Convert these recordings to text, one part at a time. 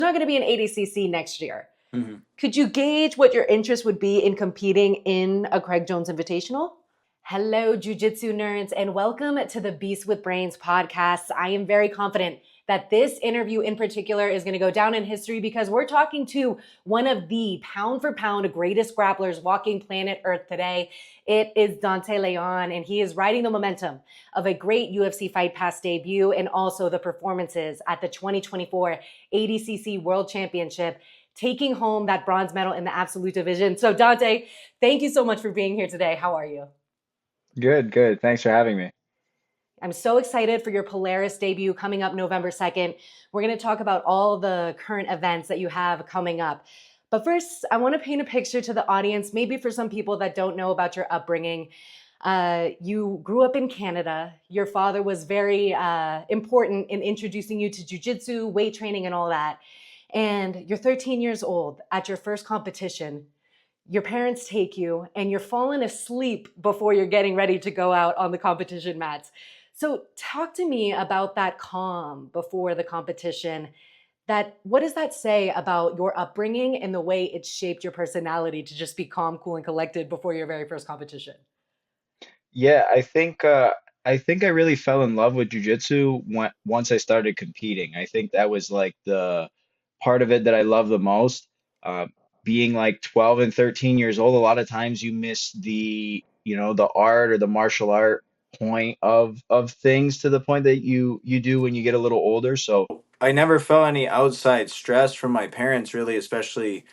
not going to be an ADCC next year. Mm-hmm. Could you gauge what your interest would be in competing in a Craig Jones Invitational? Hello, Jiu-Jitsu nerds, and welcome to the Beast with Brains podcast. I am very confident that this interview in particular is going to go down in history because we're talking to one of the pound for pound greatest grapplers walking planet Earth today. It is Dante Leon, and he is riding the momentum of a great UFC Fight Pass debut and also the performances at the 2024 ADCC World Championship, taking home that bronze medal in the absolute division. So Dante, thank you so much for being here today. How are you? Good, good. Thanks for having me. I'm so excited for your Polaris debut coming up November 2nd. We're going to talk about all the current events that you have coming up. But first, I want to paint a picture to the audience, maybe for some people that don't know about your upbringing. You grew up in Canada. Your father was very important in introducing you to jiu-jitsu, weight training, and all that. And you're 13 years old at your first competition. Your parents take you and you're falling asleep before you're getting ready to go out on the competition mats. So talk to me about that calm before the competition. What does that say about your upbringing and the way it shaped your personality to just be calm, cool, and collected before your very first competition? Yeah, I think I really fell in love with jujitsu once I started competing. I think that was like the part of it that I love the most. Uh, Being like 12 and 13 years old, a lot of times you miss the art or the martial art point of things to the point that you do when you get a little older. So I never felt any outside stress from my parents, really, especially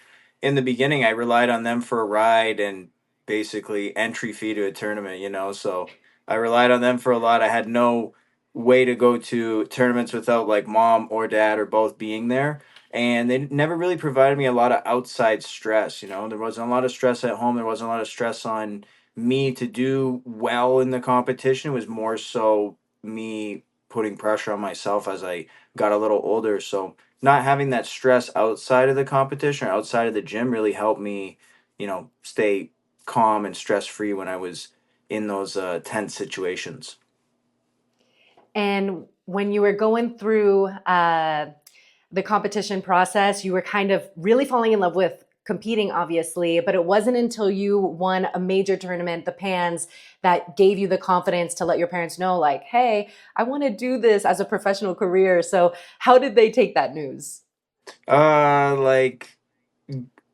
in the beginning. I relied on them for a ride and basically entry fee to a tournament. So I relied on them for a lot. I had no way to go to tournaments without like mom or dad or both being there. And they never really provided me a lot of outside stress. There wasn't a lot of stress at home. There wasn't a lot of stress on me to do well in the competition. It was more so me putting pressure on myself as I got a little older. So not having that stress outside of the competition or outside of the gym really helped me, stay calm and stress free when I was in those tense situations. And when you were going through the competition process, you were kind of really falling in love with competing, obviously, but it wasn't until you won a major tournament, the Pans, that gave you the confidence to let your parents know, like, hey, I want to do this as a professional career. So how did they take that news? Like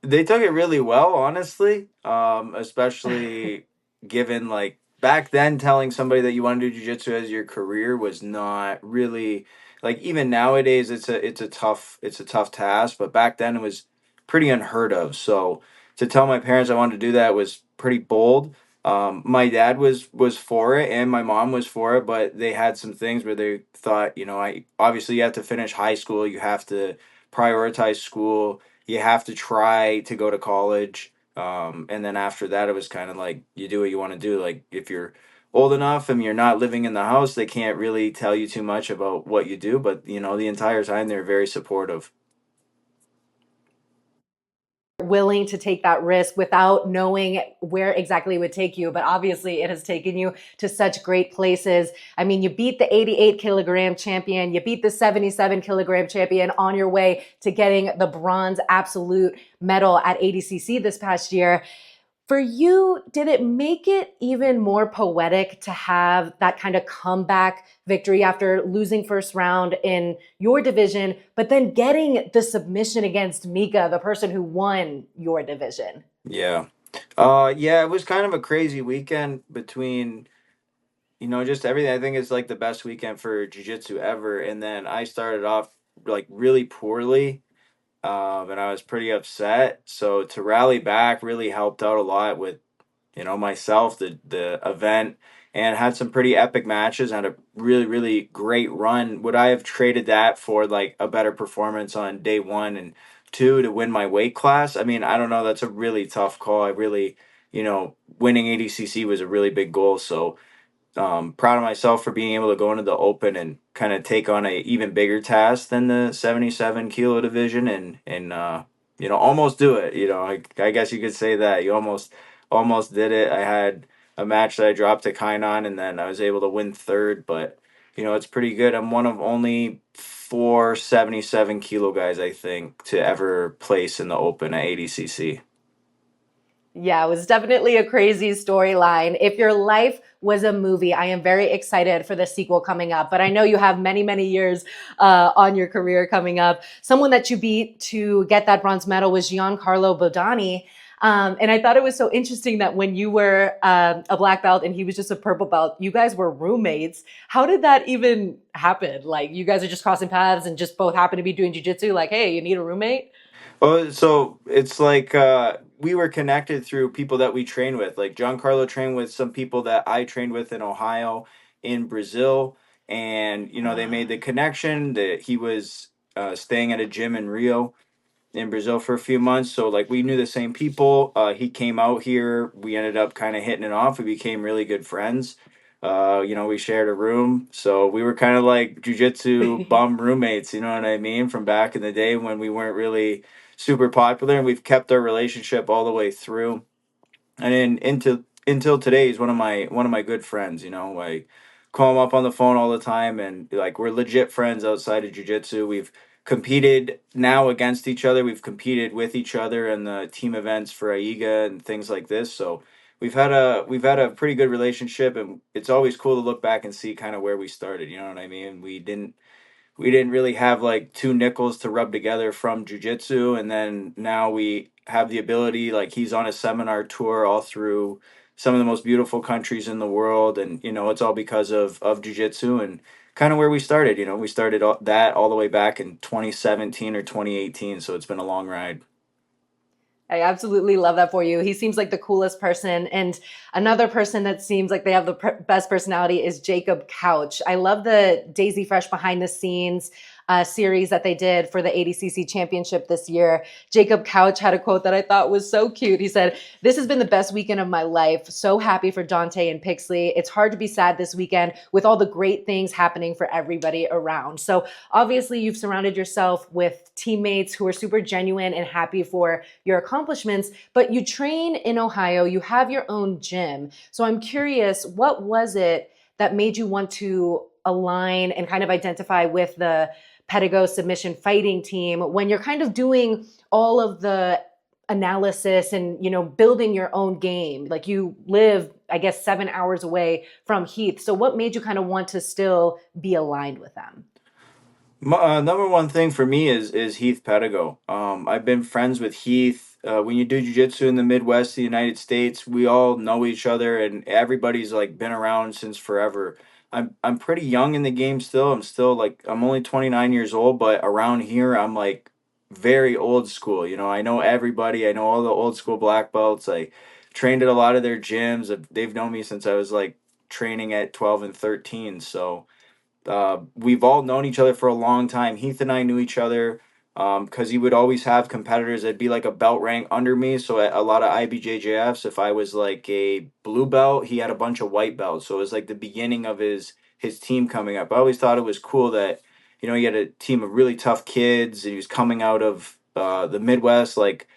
they took it really well, honestly. Especially given like back then, telling somebody that you want to do jujitsu as your career was not really like even nowadays. It's a tough task, but back then it was pretty unheard of. So to tell my parents I wanted to do that was pretty bold. My dad was for it, and my mom was for it, but they had some things where they thought, I obviously you have to finish high school, you have to prioritize school, you have to try to go to college. And then after that, it was kind of like you do what you want to do. Like if you're old enough and you're not living in the house, they can't really tell you too much about what you do. But the entire time they're very supportive. Willing to take that risk without knowing where exactly it would take you. But obviously, it has taken you to such great places. I mean, you beat the 88 kilogram champion, you beat the 77 kilogram champion on your way to getting the bronze absolute medal at ADCC this past year. For you, did it make it even more poetic to have that kind of comeback victory after losing first round in your division, but then getting the submission against Mica, the person who won your division? Yeah. Yeah, it was kind of a crazy weekend between, just everything. I think it's like the best weekend for jiu-jitsu ever. And then I started off like really poorly. And I was pretty upset. So to rally back really helped out a lot with myself, the event, and had some pretty epic matches. Had a really, really great run. Would I have traded that for like a better performance on day one and two to win my weight class? I mean, I don't know. That's a really tough call. I really, winning ADCC was a really big goal. So proud of myself for being able to go into the open and kind of take on a even bigger task than the 77 kilo division and almost do it. I guess you could say that you almost did it. I had a match that I dropped to Kainan, and then I was able to win third, but it's pretty good. I'm one of only 4 77-kilo guys, I think, to ever place in the Open at ADCC. Yeah, it was definitely a crazy storyline. If your life was a movie, I am very excited for the sequel coming up. But I know you have many, many years on your career coming up. Someone that you beat to get that bronze medal was Carlo Bodani. And I thought it was so interesting that when you were a black belt and he was just a purple belt, you guys were roommates. How did that even happen? Like, you guys are just crossing paths and just both happen to be doing jiu-jitsu? Like, hey, you need a roommate? Oh, so it's like we were connected through people that we train with. Like Giancarlo trained with some people that I trained with in Ohio, in Brazil, and they made the connection that he was staying at a gym in Rio, in Brazil for a few months. So like we knew the same people. He came out here. We ended up kind of hitting it off. We became really good friends. We shared a room. So we were kind of like jujitsu bum roommates, you know what I mean? From back in the day when we weren't really super popular, and we've kept our relationship all the way through. And then into until today, he's one of my good friends. I call him up on the phone all the time, and like we're legit friends outside of jujitsu. We've competed now against each other. We've competed with each other in the team events for AIGA and things like this. So we've had a pretty good relationship, and it's always cool to look back and see kind of where we started. You know what I mean? We didn't really have like two nickels to rub together from jujitsu, and then now we have the ability. Like he's on a seminar tour all through some of the most beautiful countries in the world, and it's all because of jujitsu and kind of where we started. We started that all the way back in 2017 or 2018, so it's been a long ride. I absolutely love that for you. He seems like the coolest person. And another person that seems like they have the best personality is Jacob Couch. I love the Daisy Fresh behind the scenes series that they did for the ADCC championship this year. Jacob Couch had a quote that I thought was so cute. He said, "This has been the best weekend of my life. So happy for Dante and Pixley. It's hard to be sad this weekend with all the great things happening for everybody around." So obviously you've surrounded yourself with teammates who are super genuine and happy for your accomplishments, but you train in Ohio, you have your own gym. So I'm curious, what was it that made you want to align and kind of identify with the Pedigo submission fighting team when you're kind of doing all of the analysis and building your own game? Like, you live, I guess, 7 hours away from Heath. So what made you kind of want to still be aligned with them? Number one thing for me is Heath Pedigo. I've been friends with Heath. When you do jujitsu in the Midwest, of the United States, we all know each other, and everybody's like been around since forever. I'm pretty young in the game still. I'm only 29 years old, but around here I'm like very old school. I know everybody. I know all the old school black belts. I trained at a lot of their gyms. They've known me since I was like training at 12 and 13. So we've all known each other for a long time. Heath and I knew each other because he would always have competitors that'd be like a belt rank under me. So at a lot of IBJJFs, if I was like a blue belt, he had a bunch of white belts. So it was like the beginning of his team coming up. I always thought it was cool that he had a team of really tough kids, and he was coming out of the Midwest, like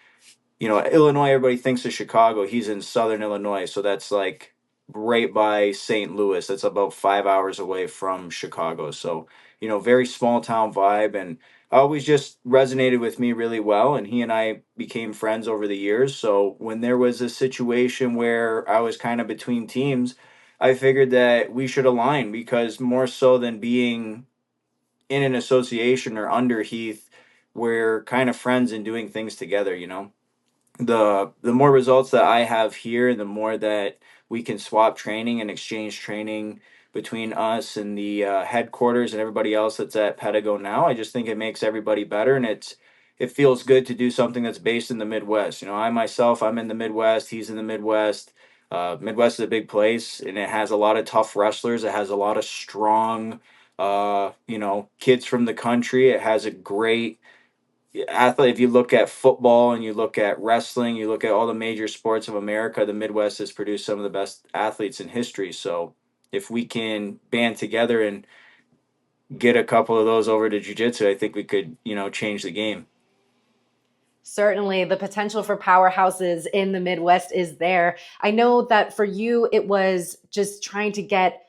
Illinois. Everybody thinks of Chicago. He's in Southern Illinois, so that's like right by St. Louis. That's about 5 hours away from Chicago. So, very small town vibe, and always just resonated with me really well. And he and I became friends over the years. So when there was a situation where I was kind of between teams, I figured that we should align, because more so than being in an association or under Heath, we're kind of friends and doing things together. The more results that I have here, the more that we can swap training and exchange training between us and the headquarters and everybody else that's at Pedigo now. I just think it makes everybody better, and it feels good to do something that's based in the Midwest. I myself, I'm in the Midwest. He's in the Midwest. Midwest is a big place, and it has a lot of tough wrestlers. It has a lot of strong, kids from the country. It has a great athlete. If you look at football and you look at wrestling, you look at all the major sports of America, the Midwest has produced some of the best athletes in history. So if we can band together and get a couple of those over to jiu-jitsu, I think we could, change the game. Certainly, the potential for powerhouses in the Midwest is there. I know that for you, it was just trying to get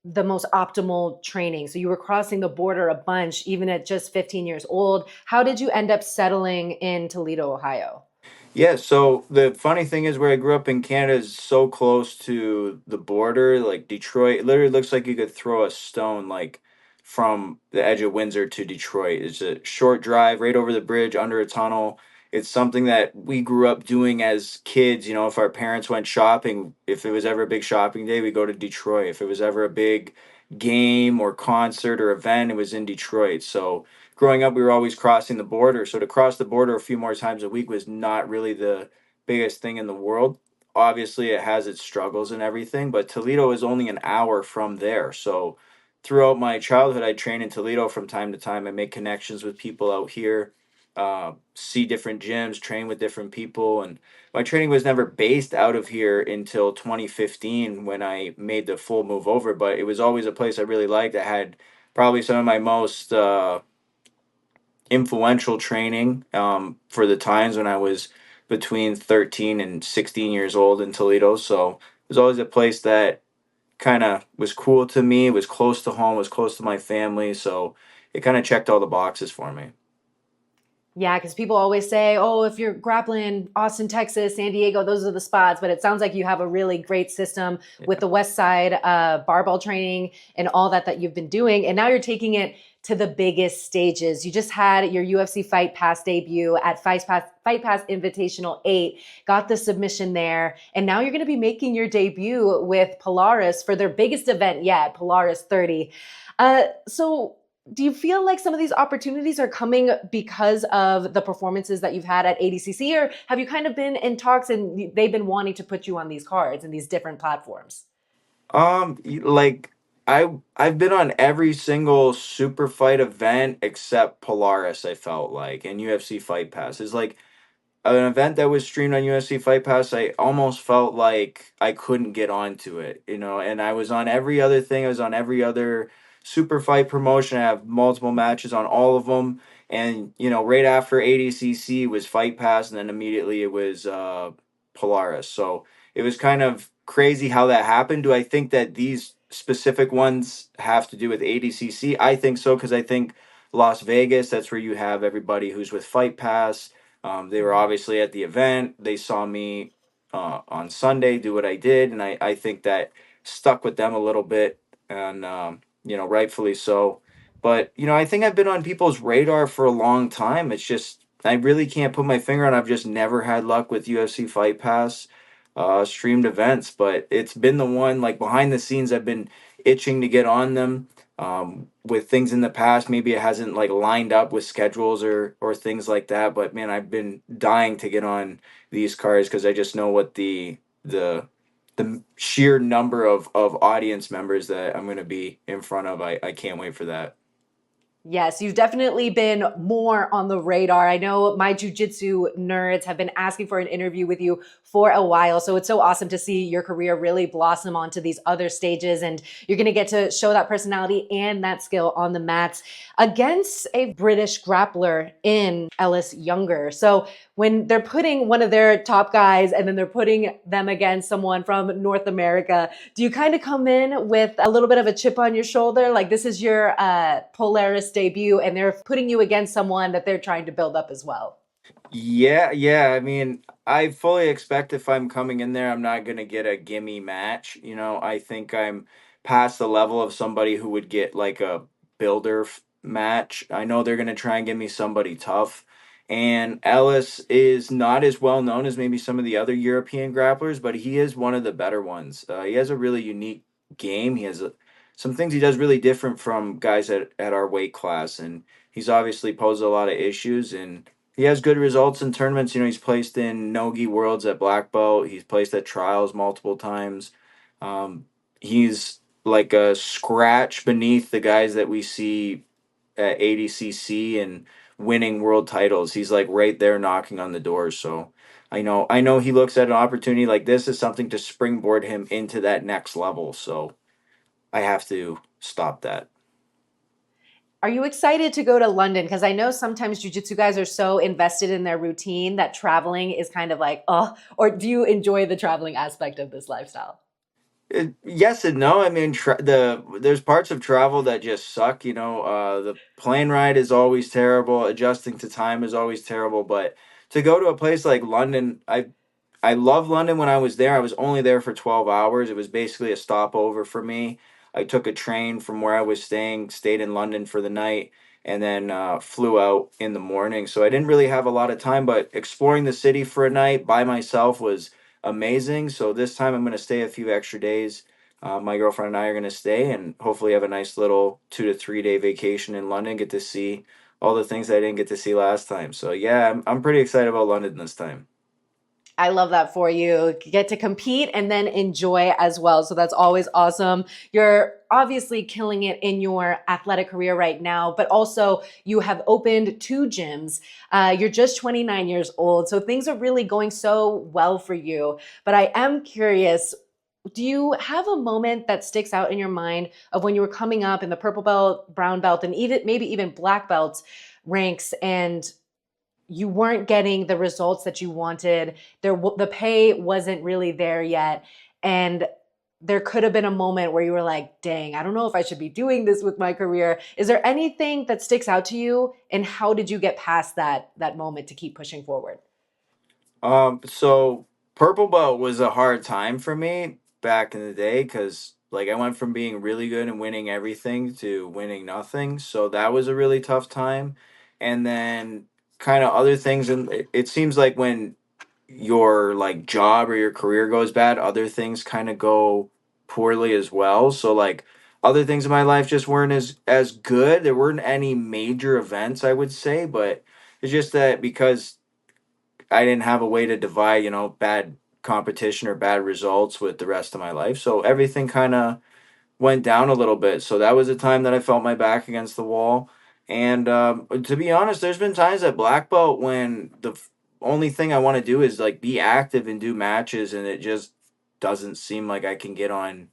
the most optimal training? So you were crossing the border a bunch, even at just 15 years old. How did you end up settling in Toledo, Ohio? Yeah, so the funny thing is where I grew up in Canada is so close to the border, like Detroit. It literally looks like you could throw a stone like from the edge of Windsor to Detroit. It's a short drive right over the bridge under a tunnel. It's something that we grew up doing as kids. You know, if our parents went shopping, if it was ever a big shopping day, we go to Detroit. If it was ever a big game or concert or event, it was in Detroit. So growing up, we were always crossing the border. So to cross the border a few more times a week was not really the biggest thing in the world. Obviously, it has its struggles and everything, but Toledo is only an hour from there. So throughout my childhood, I trained in Toledo from time to time. I make connections with people out here, see different gyms, train with different people. And my training was never based out of here until 2015 when I made the full move over, but it was always a place I really liked. I had probably some of my most influential training for the times when I was between 13 and 16 years old in Toledo. So it was always a place that kind of was cool to me. It was close to home, was close to my family. So it kind of checked all the boxes for me. Yeah, because people always say, oh, if you're grappling Austin, Texas, San Diego, those are the spots. But it sounds like you have a really great system with the West Side barbell training and all that you've been doing. And now you're taking it to the biggest stages. You just had your UFC Fight Pass debut at Fight Pass Invitational 8, got the submission there. And now you're going to be making your debut with Polaris for their biggest event yet, Polaris 30. So do you feel like some of these opportunities are coming because of the performances that you've had at ADCC, or have you kind of been in talks and they've been wanting to put you on these cards and these different platforms? Like I've been on every single super fight event except Polaris, I felt like, and UFC Fight Pass. Is like an event that was streamed on UFC Fight Pass. I almost felt like I couldn't get onto it, you know, and I was on every other thing. I was on every other super fight promotion. I have multiple matches on all of them. And, you know, right after ADCC was Fight Pass, and then immediately it was Polaris. So it was kind of crazy how that happened. Do I think that these specific ones have to do with ADCC? I think so, because I think Las Vegas, that's where you have everybody who's with Fight Pass. They were obviously at the event. They saw me on Sunday do what I did, and I think that stuck with them a little bit, and you know, rightfully so. But you know, I think I've been on people's radar for a long time. It's just I really can't put my finger on. I've just never had luck with UFC Fight Pass streamed events, but it's been the one like behind the scenes. I've been itching to get on them with things in the past. Maybe it hasn't like lined up with schedules or things like that, but man, I've been dying to get on these cards because I just know what the sheer number of audience members that I'm going to be in front of. I can't wait for that. Yes, you've definitely been more on the radar. I know my jujitsu nerds have been asking for an interview with you for a while. So it's so awesome to see your career really blossom onto these other stages. And you're going to get to show that personality and that skill on the mats against a British grappler in Ellis Younger. So when they're putting one of their top guys and then they're putting them against someone from North America, do you kind of come in with a little bit of a chip on your shoulder? Like this is your Polaris debut and they're putting you against someone that they're trying to build up as well. Yeah. I mean, I fully expect if I'm coming in there, I'm not gonna get a gimme match. You know, I think I'm past the level of somebody who would get like a match. I know they're gonna try and give me somebody tough. And Ellis is not as well known as maybe some of the other European grapplers, but he is one of the better ones. He has a really unique game. He has some things he does really different from guys at our weight class, and he's obviously posed a lot of issues and he has good results in tournaments. You know, he's placed in Nogi Worlds at black belt. He's placed at trials multiple times. He's like a scratch beneath the guys that we see at ADCC and winning world titles. He's like right there knocking on the doors. So I know he looks at an opportunity like this as something to springboard him into that next level. So I have to stop that. Are you excited to go to London? Because I know sometimes jujitsu guys are so invested in their routine that traveling is kind of like, oh, or do you enjoy the traveling aspect of this lifestyle? Yes and no. I mean, there's parts of travel that just suck. The plane ride is always terrible. Adjusting to time is always terrible. But to go to a place like London, I love London. When I was there, I was only there for 12 hours. It was basically a stopover for me. I took a train from where I was staying, stayed in London for the night, and then flew out in the morning. So I didn't really have a lot of time. But exploring the city for a night by myself was amazing. So this time I'm going to stay a few extra days. My girlfriend and I are going to stay and hopefully have a nice little 2 to 3 day vacation in London. Get to see all the things I didn't get to see last time. So yeah, I'm pretty excited about London this time. I love that for you. Get to compete and then enjoy as well. So that's always awesome. You're obviously killing it in your athletic career right now, but also you have opened 2 gyms. You're just 29 years old. So things are really going so well for you. But I am curious, do you have a moment that sticks out in your mind of when you were coming up in the purple belt, brown belt, and even maybe even black belt ranks, and you weren't getting the results that you wanted? The pay wasn't really there yet, and there could have been a moment where you were like, dang, I don't know if I should be doing this with my career. Is there anything that sticks out to you, and how did you get past that moment to keep pushing forward? So purple belt was a hard time for me back in the day because like I went from being really good and winning everything to winning nothing. So that was a really tough time. And then kind of other things, and it seems like when your like job or your career goes bad, other things kind of go poorly as well. So like other things in my life just weren't as good. There weren't any major events, I would say, but it's just that because I didn't have a way to divide, bad competition or bad results with the rest of my life. So everything kind of went down a little bit. So that was a time that I felt my back against the wall. And to be honest, there's been times at black belt when only thing I want to do is like be active and do matches, and it just doesn't seem like I can get on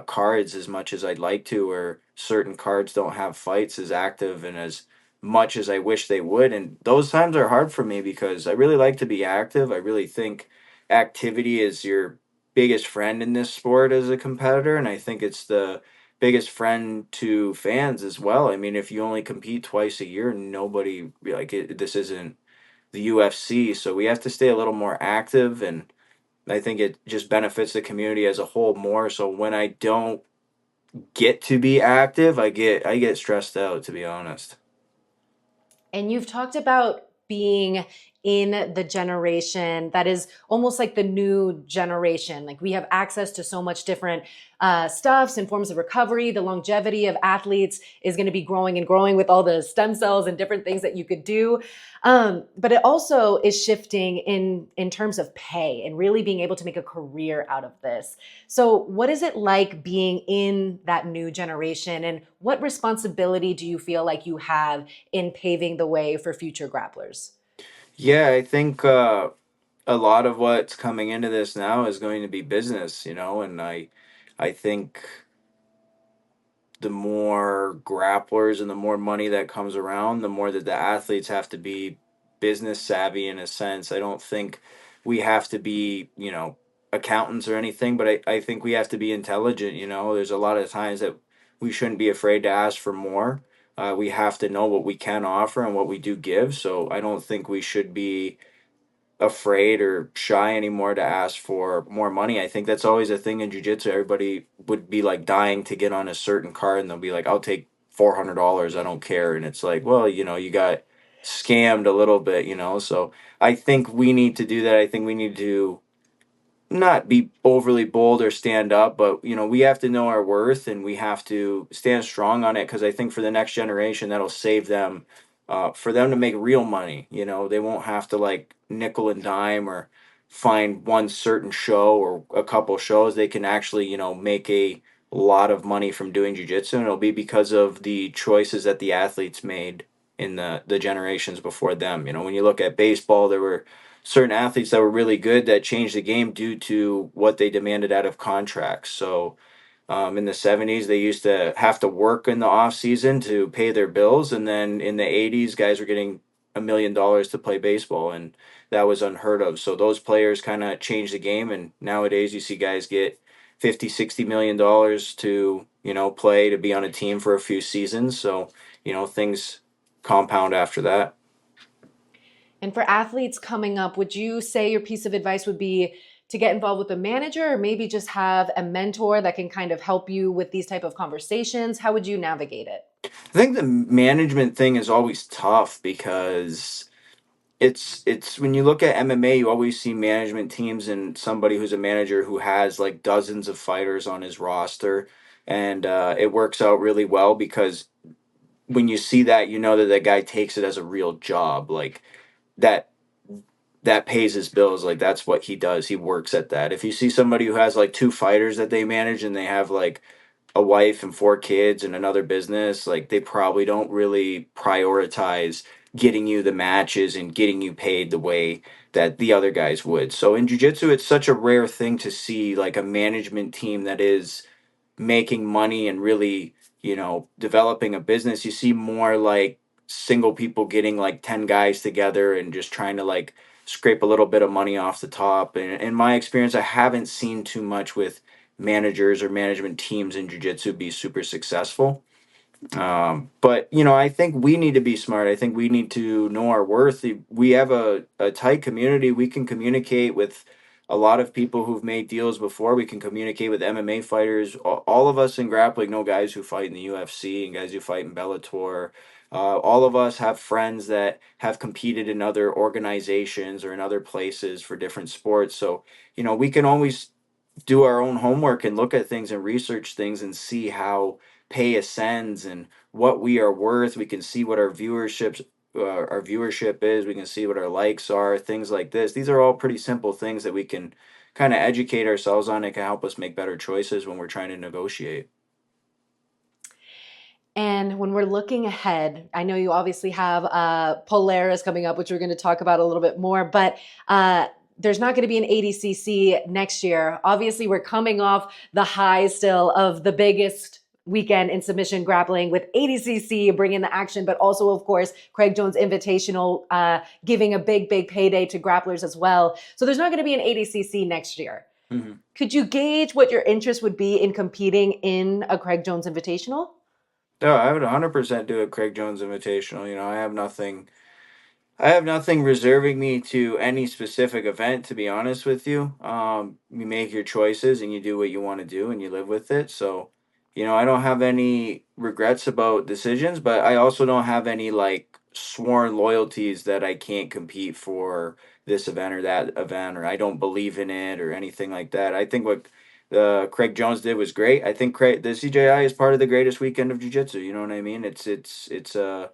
cards as much as I'd like to, or certain cards don't have fights as active and as much as I wish they would. And those times are hard for me because I really like to be active. I really think activity is your biggest friend in this sport as a competitor, and I think it's the biggest friend to fans as well. I mean, if you only compete twice a year, nobody like it, this isn't the UFC, so we have to stay a little more active, and I think it just benefits the community as a whole more. So when I don't get to be active, I get stressed out, to be honest. And you've talked about being in the generation that is almost like the new generation. Like we have access to so much different stuffs and forms of recovery. The longevity of athletes is going to be growing and growing with all the stem cells and different things that you could do. But it also is shifting in terms of pay and really being able to make a career out of this. So, what is it like being in that new generation, and what responsibility do you feel like you have in paving the way for future grapplers? Yeah, I think a lot of what's coming into this now is going to be business, and I think the more grapplers and the more money that comes around, the more that the athletes have to be business savvy in a sense. I don't think we have to be, accountants or anything, but I think we have to be intelligent. There's a lot of times that we shouldn't be afraid to ask for more. We have to know what we can offer and what we do give. So I don't think we should be afraid or shy anymore to ask for more money. I think that's always a thing in jiu-jitsu. Everybody would be like dying to get on a certain card and they'll be like, I'll take $400, I don't care. And it's like, well, you got scammed a little bit, so I think we need to do that. I think we need to not be overly bold or stand up, but we have to know our worth and we have to stand strong on it, because I think for the next generation that'll save them, for them to make real money. They won't have to like nickel and dime or find one certain show or a couple shows. They can actually make a lot of money from doing jiu-jitsu, and it'll be because of the choices that the athletes made in the generations before them. When you look at baseball, there were certain athletes that were really good that changed the game due to what they demanded out of contracts. So in the 70s, they used to have to work in the off season to pay their bills, and then in the 80s, guys were getting $1 million to play baseball, and that was unheard of. So those players kind of changed the game, and nowadays you see guys get $50-60 million to, play, to be on a team for a few seasons. So, things compound after that. And for athletes coming up, would you say your piece of advice would be to get involved with a manager, or maybe just have a mentor that can kind of help you with these type of conversations? How would you navigate it? I think the management thing is always tough because it's when you look at MMA, you always see management teams and somebody who's a manager who has like dozens of fighters on his roster, and it works out really well because when you see that, you know that that guy takes it as a real job, like that that pays his bills. Like that's what he does. He works at that. If you see somebody who has like two fighters that they manage and they have like a wife and four kids and another business, like they probably don't really prioritize getting you the matches and getting you paid the way that the other guys would. So in jiu-jitsu, it's such a rare thing to see like a management team that is making money and really, developing a business. You see more like single people getting like 10 guys together and just trying to like scrape a little bit of money off the top. And in my experience, I haven't seen too much with managers or management teams in jiu-jitsu be super successful. But I think we need to be smart. I think we need to know our worth. We have a tight community. We can communicate with a lot of people who've made deals before. We can communicate with MMA fighters. All of us in grappling know guys who fight in the UFC and guys who fight in Bellator. All of us have friends that have competed in other organizations or in other places for different sports. So, we can always do our own homework and look at things and research things and see how pay ascends and what we are worth. We can see what our viewership is. We can see what our likes are, things like this. These are all pretty simple things that we can kind of educate ourselves on. It can help us make better choices when we're trying to negotiate. And when we're looking ahead, I know you obviously have Polaris coming up, which we're going to talk about a little bit more, but there's not going to be an ADCC next year. Obviously, we're coming off the high still of the biggest weekend in submission grappling with ADCC bringing the action, but also, of course, Craig Jones Invitational giving a big, big payday to grapplers as well. So there's not going to be an ADCC next year. Mm-hmm. Could you gauge what your interest would be in competing in a Craig Jones Invitational? No, I would 100% do a Craig Jones Invitational. I have nothing reserving me to any specific event, to be honest with you. You make your choices and you do what you want to do and you live with it. So, I don't have any regrets about decisions, but I also don't have any like sworn loyalties that I can't compete for this event or that event, or I don't believe in it or anything like that. I think what Craig Jones did was great. I think the CJI is part of the greatest weekend of jiu-jitsu. You know what I mean? It's a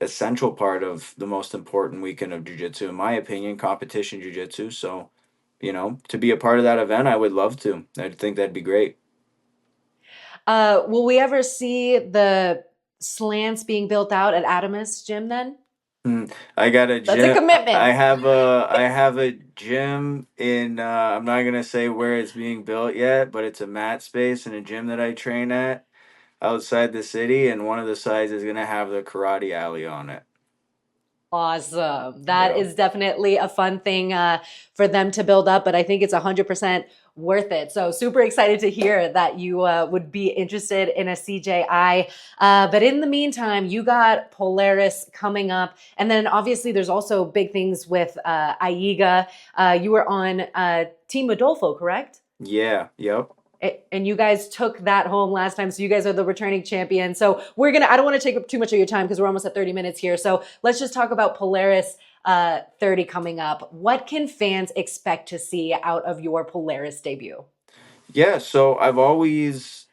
essential part of the most important weekend of jiu-jitsu, in my opinion, competition jiu-jitsu. So, to be a part of that event, I would love to. I think that'd be great. Will we ever see the slants being built out at Adamus Gym then? I got a gym. That's a commitment. I have a gym in I'm not gonna say where it's being built yet, but it's a mat space in a gym that I train at outside the city, and one of the sides is gonna have the karate alley on it. Awesome. That Yeah. is definitely a fun thing for them to build up, but I think it's 100% worth it. So super excited to hear that you would be interested in a CJI. But in the meantime, you got Polaris coming up. And then obviously there's also big things with AIGA. You were on Team Adolfo, correct? Yeah. Yep. And you guys took that home last time. So you guys are the returning champion. So I don't want to take up too much of your time because we're almost at 30 minutes here. So let's just talk about Polaris 30 coming up. What can fans expect to see out of your Polaris debut? Yeah, so I've always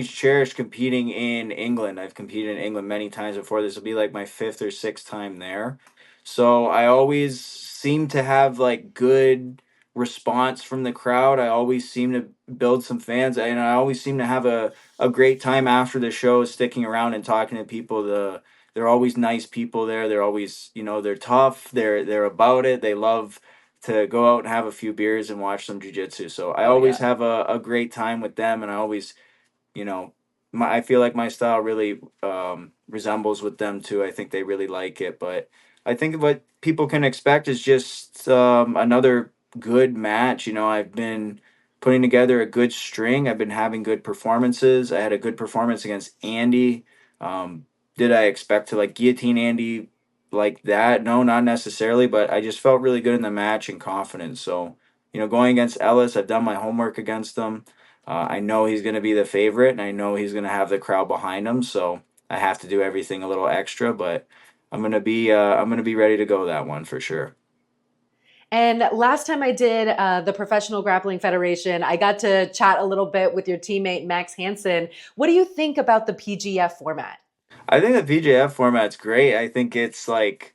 cherished competing in England. I've competed in England many times before. This will be like my fifth or sixth time there. So I always seem to have like good response from the crowd. I always seem to build some fans, and I always seem to have a great time after the show, sticking around and talking to people. They're always nice people there. They're always, they're tough. They're about it. They love to go out and have a few beers and watch some jujitsu. So I Oh, always yeah. have a great time with them, and I always, you know, I feel like my style really resembles with them too. I think they really like it, but I think what people can expect is just another good match. I've been putting together a good string. I've been having good performances. I had a good performance against Andy. Um, did I expect to like guillotine Andy like that? No, not necessarily, but I just felt really good in the match and confident. So, going against Ellis, I've done my homework against him. I know he's going to be the favorite, and I know he's going to have the crowd behind him. So I have to do everything a little extra, but I'm gonna be ready to go that one for sure. And last time I did the Professional Grappling Federation, I got to chat a little bit with your teammate Max Hansen. What do you think about the PGF format? I think the PJF format's great. I think it's like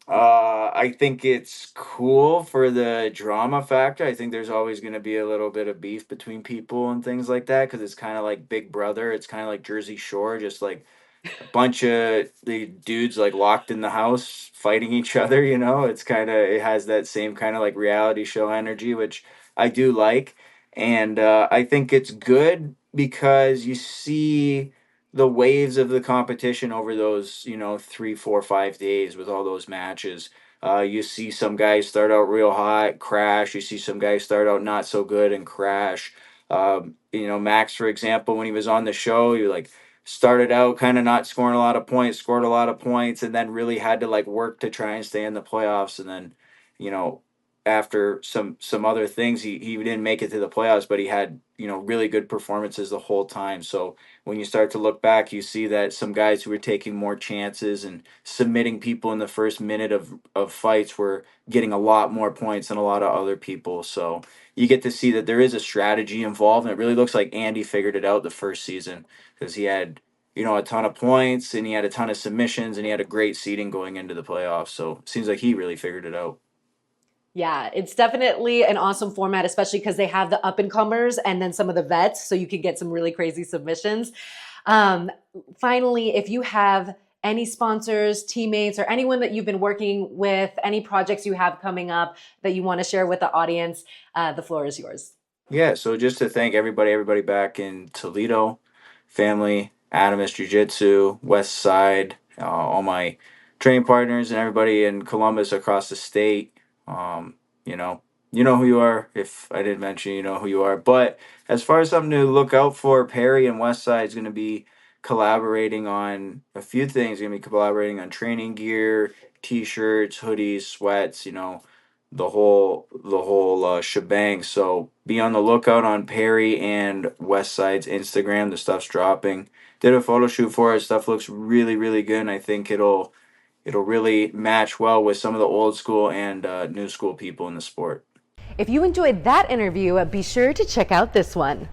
I think it's cool for the drama factor. I think there's always going to be a little bit of beef between people and things like that because it's kind of like Big Brother. It's kind of like Jersey Shore, just like a bunch of the dudes like locked in the house fighting each other. It has that same kind of like reality show energy, which I do like. And I think it's good because you see the waves of the competition over those 3, 4, 5 days with all those matches. You see some guys start out real hot, crash. You see some guys start out not so good and crash. Max, for example, when he was on the show, you like started out kind of not scoring a lot of points, scored a lot of points, and then really had to like work to try and stay in the playoffs. And then, you know, after some other things, he didn't make it to the playoffs, but he had really good performances the whole time. So when you start to look back, you see that some guys who were taking more chances and submitting people in the first minute of fights were getting a lot more points than a lot of other people. So you get to see that there is a strategy involved, and it really looks like Andy figured it out the first season because he had a ton of points and he had a ton of submissions and he had a great seeding going into the playoffs. So it seems like he really figured it out. Yeah, it's definitely an awesome format, especially because they have the up and comers and then some of the vets, so you can get some really crazy submissions. Um, Finally, if you have any sponsors, teammates, or anyone that you've been working with, any projects you have coming up that you want to share with the audience, the floor is yours. Yeah, so just to thank everybody back in Toledo, family, Adamus Jiu Jitsu, West Side, all my training partners, and everybody in Columbus across the state. Um, you know, you know who you are. If I didn't mention, you know who you are. But as far as something to look out for, Perry and West Side is going to be collaborating on a few things. Going to be collaborating on training gear, T-shirts, hoodies, sweats. The whole shebang. So be on the lookout on Perry and West Side's Instagram. The stuff's dropping. Did a photo shoot for it. Stuff looks really really good. And I think it'll really match well with some of the old school and new school people in the sport. If you enjoyed that interview, be sure to check out this one.